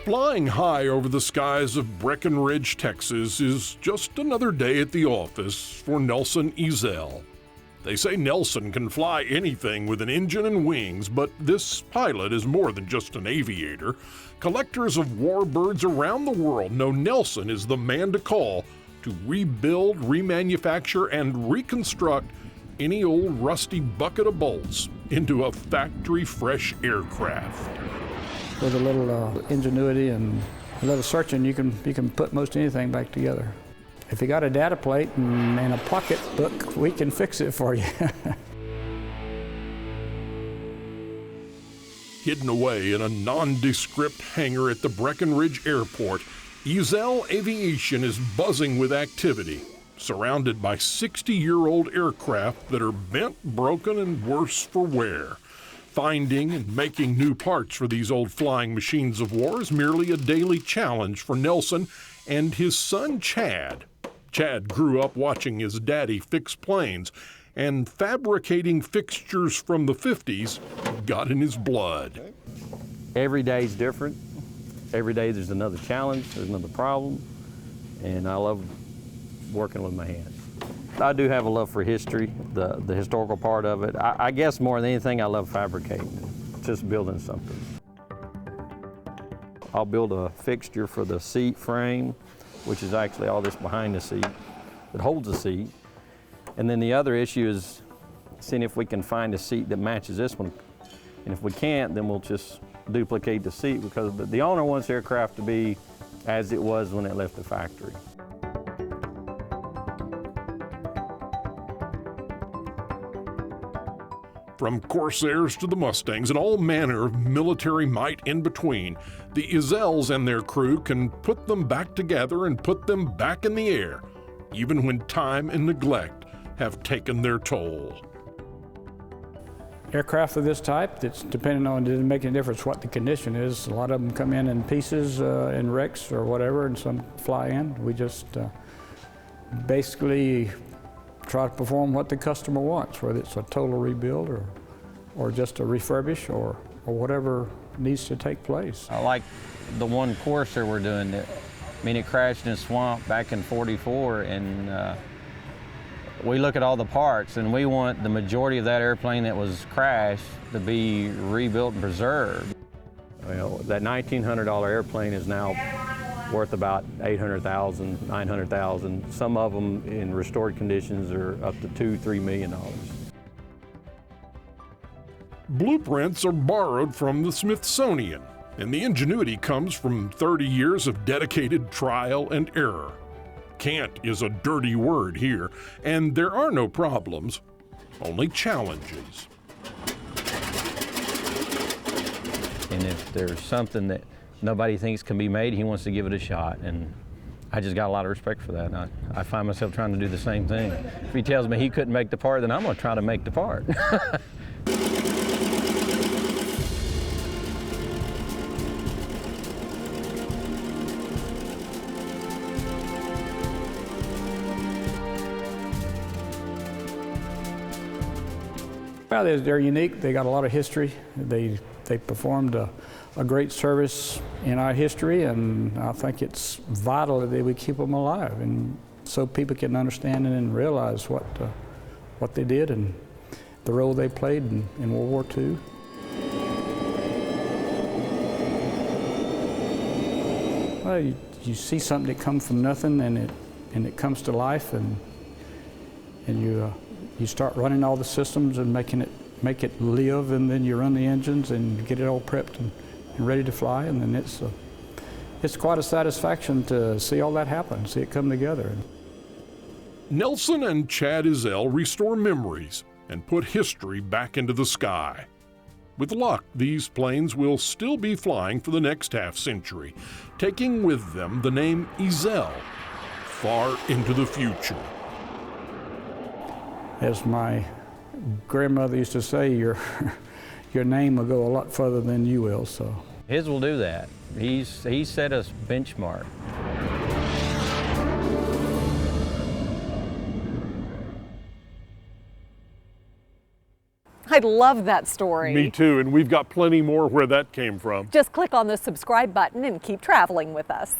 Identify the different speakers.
Speaker 1: Flying high over the skies of Breckenridge, Texas is just another day at the office for Nelson Ezell. They say Nelson can fly anything with an engine and wings, but this pilot is more than just an aviator. Collectors of warbirds around the world know Nelson is the man to call to rebuild, remanufacture, and reconstruct any old rusty bucket of bolts into a factory-fresh aircraft.
Speaker 2: With a little ingenuity and a little searching, you can put most anything back together. If you got a data plate and a pocketbook, we can fix it for you.
Speaker 1: Hidden away in a nondescript hangar at the Breckenridge Airport, Ezell Aviation is buzzing with activity, surrounded by 60-year-old aircraft that are bent, broken, and worse for wear. Finding and making new parts for these old flying machines of war is merely a daily challenge for Nelson and his son Chad. Chad grew up watching his daddy fix planes, and fabricating fixtures from the 50s got in his blood.
Speaker 3: Every day's different. Every day there's another challenge, there's another problem, and I love working with my hands. I do have a love for history, the historical part of it. I guess more than anything, I love fabricating, just building something. I'll build a fixture for the seat frame, which is actually all this behind the seat that holds the seat. And then the other issue is seeing if we can find a seat that matches this one. And if we can't, then we'll just duplicate the seat, because the owner wants the aircraft to be as it was when it left the factory.
Speaker 1: From Corsairs to the Mustangs and all manner of military might in between, the Ezells and their crew can put them back together and put them back in the air, even when time and neglect have taken their toll.
Speaker 2: Aircraft of this type, that's depending on, it doesn't make any difference what the condition is. A lot of them come in pieces, in wrecks or whatever, and some fly in. We just basically try to perform what the customer wants, whether it's a total rebuild or just a refurbish or whatever needs to take place.
Speaker 3: I like the one Corsair we're doing. I mean, it crashed in a swamp back in '44, and we look at all the parts, and we want the majority of that airplane that was crashed to be rebuilt and preserved. Well, that $1,900 airplane is now worth about $800,000, $900,000. Some of them in restored conditions are up to $2–3 million.
Speaker 1: Blueprints are borrowed from the Smithsonian, and the ingenuity comes from 30 years of dedicated trial and error. Can't is a dirty word here, and there are no problems, only challenges.
Speaker 3: And if there's something that nobody thinks can be made, he wants to give it a shot, and I just got a lot of respect for that. I find myself trying to do the same thing. If he tells me he couldn't make the part, then I'm going to try to make the part.
Speaker 2: Well, they're unique. They got a lot of history. They performed a great service in our history, and I think it's vital that we keep them alive, and so people can understand and realize what they did and the role they played in World War II. Well, you see something that comes from nothing, and it comes to life, and you start running all the systems and make it live, and then you run the engines and get it all prepped and ready to fly, and then it's quite a satisfaction to see all that happen, see it come together.
Speaker 1: Nelson and Chad Ezell restore memories and put history back into the sky. With luck, these planes will still be flying for the next half-century, taking with them the name Ezell far into the future. As
Speaker 2: my grandmother used to say, your name will go a lot further than you will. So
Speaker 3: his will do that. He set us benchmark.
Speaker 4: I love that story.
Speaker 1: Me too, and we've got plenty more where that came from.
Speaker 4: Just click on the subscribe button and keep traveling with us.